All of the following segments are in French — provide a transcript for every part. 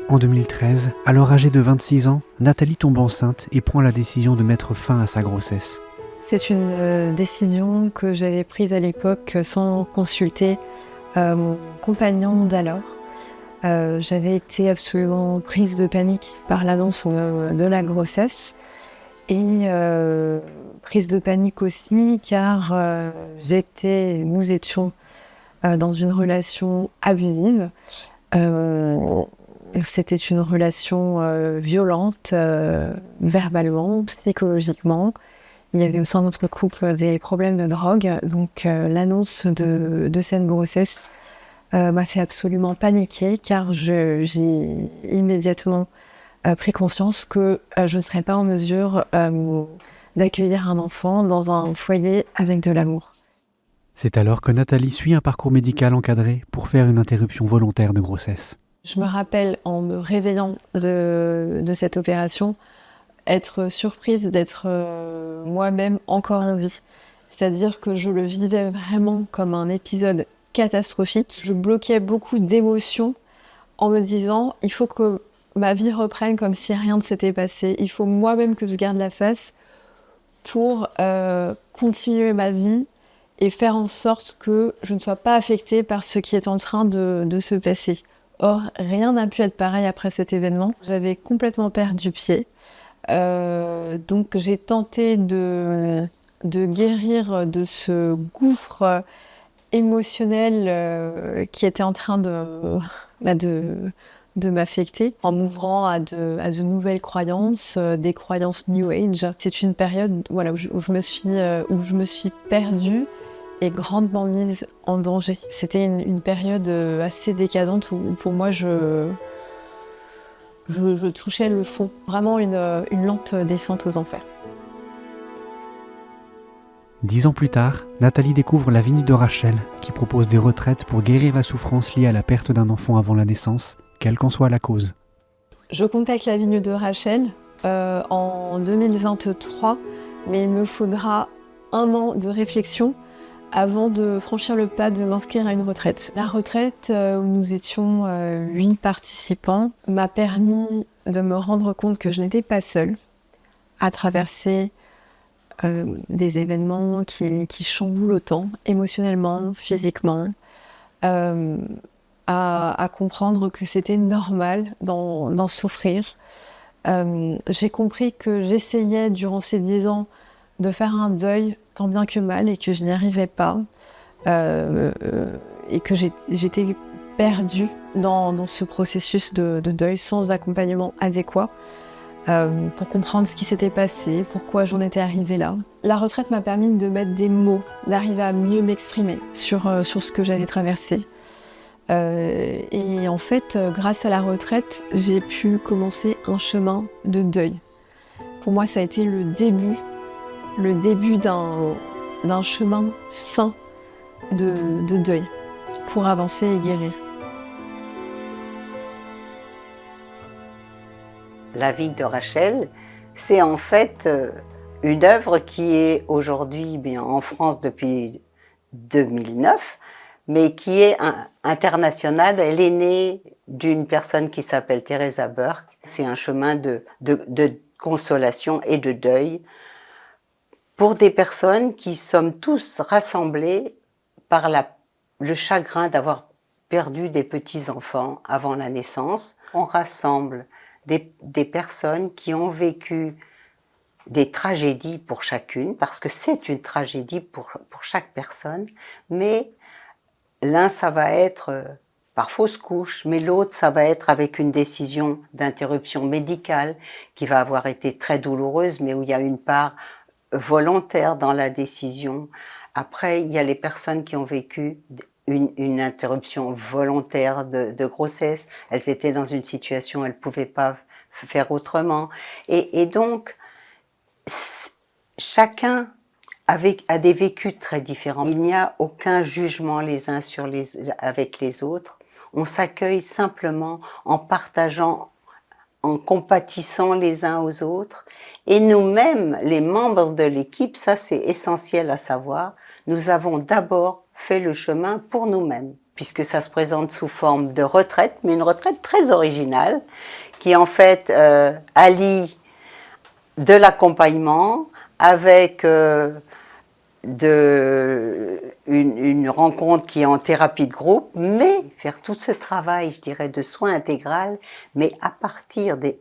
En 2013, alors âgée de 26 ans, Nathalie tombe enceinte et prend la décision de mettre fin à sa grossesse. C'est une décision que j'avais prise à l'époque sans consulter mon compagnon d'alors. J'avais été absolument prise de panique par l'annonce de la grossesse et prise de panique aussi car nous étions dans une relation abusive. C'était une relation violente, verbalement, psychologiquement. Il y avait au sein de notre couple des problèmes de drogue, donc l'annonce de cette grossesse m'a fait absolument paniquer car j'ai immédiatement pris conscience que je ne serais pas en mesure d'accueillir un enfant dans un foyer avec de l'amour. C'est alors que Nathalie suit un parcours médical encadré pour faire une interruption volontaire de grossesse. Je me rappelle, en me réveillant de cette opération, être surprise d'être moi-même encore en vie. C'est-à-dire que je le vivais vraiment comme un épisode catastrophique. Je bloquais beaucoup d'émotions en me disant « il faut que ma vie reprenne comme si rien ne s'était passé. Il faut moi-même que je garde la face pour continuer ma vie et faire en sorte que je ne sois pas affectée par ce qui est en train de se passer. » Or, rien n'a pu être pareil après cet événement. J'avais complètement perdu pied. Donc j'ai tenté de guérir de ce gouffre émotionnel qui était en train de m'affecter en m'ouvrant à de nouvelles croyances, des croyances New Age. C'est une période voilà, où je me suis perdue et grandement mise en danger. C'était une période assez décadente où pour moi je touchais le fond. Vraiment une lente descente aux enfers. 10 ans plus tard, Nathalie découvre la Vigne de Rachel, qui propose des retraites pour guérir la souffrance liée à la perte d'un enfant avant la naissance, quelle qu'en soit la cause. Je contacte la Vigne de Rachel en 2023, mais il me faudra 1 an de réflexion avant de franchir le pas de m'inscrire à une retraite. La retraite, où nous étions 8 participants, m'a permis de me rendre compte que je n'étais pas seule à traverser des événements qui chamboulent autant, émotionnellement, physiquement, à comprendre que c'était normal d'en souffrir. J'ai compris que j'essayais durant ces 10 ans de faire un deuil tant bien que mal et que je n'y arrivais pas et que j'étais perdue dans ce processus de deuil sans accompagnement adéquat pour comprendre ce qui s'était passé, pourquoi j'en étais arrivée là. La retraite m'a permis de mettre des mots, d'arriver à mieux m'exprimer sur ce que j'avais traversé. Et en fait, grâce à la retraite, j'ai pu commencer un chemin de deuil. Pour moi, ça a été le début d'un chemin sain de deuil pour avancer et guérir. La Vigne de Rachel, c'est en fait une œuvre qui est aujourd'hui en France depuis 2009, mais qui est internationale. Elle est née d'une personne qui s'appelle Teresa Burke. C'est un chemin de consolation et de deuil pour des personnes qui sommes tous rassemblées par le chagrin d'avoir perdu des petits-enfants avant la naissance. On rassemble des personnes qui ont vécu des tragédies pour chacune, parce que c'est une tragédie pour chaque personne, mais l'un, ça va être par fausse couche, mais l'autre, ça va être avec une décision d'interruption médicale qui va avoir été très douloureuse, mais où il y a une part volontaire dans la décision. Après, il y a les personnes qui ont vécu une interruption volontaire de grossesse. Elles étaient dans une situation, elles ne pouvaient pas faire autrement. Et donc, chacun a des vécus très différents. Il n'y a aucun jugement les uns avec les autres. On s'accueille simplement en partageant, en compatissant les uns aux autres. Et nous-mêmes, les membres de l'équipe, ça c'est essentiel à savoir, nous avons d'abord fait le chemin pour nous-mêmes. puisque ça se présente sous forme de retraite, mais une retraite très originale, qui en fait allie de l'accompagnement avec une rencontre qui est en thérapie de groupe, mais faire tout ce travail, je dirais, de soins intégral, mais à partir des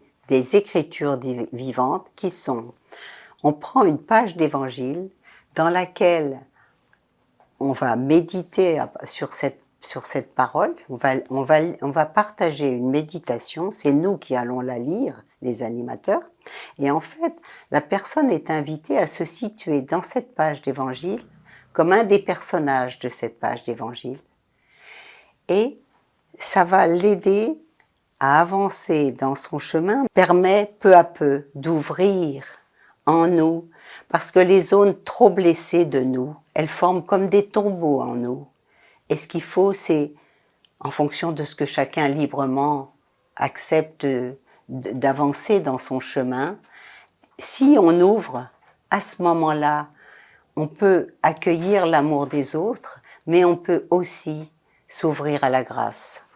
écritures vivantes qui sont, on prend une page d'évangile dans laquelle on va méditer sur cette parole, on va partager une méditation, c'est nous qui allons la lire, les animateurs, et en fait, la personne est invitée à se situer dans cette page d'évangile comme un des personnages de cette page d'évangile. Et ça va l'aider à avancer dans son chemin, permet peu à peu d'ouvrir en nous, parce que les zones trop blessées de nous, elles forment comme des tombeaux en nous. Et ce qu'il faut, c'est, en fonction de ce que chacun librement accepte d'avancer dans son chemin, si on ouvre, à ce moment-là, on peut accueillir l'amour des autres, mais on peut aussi s'ouvrir à la grâce.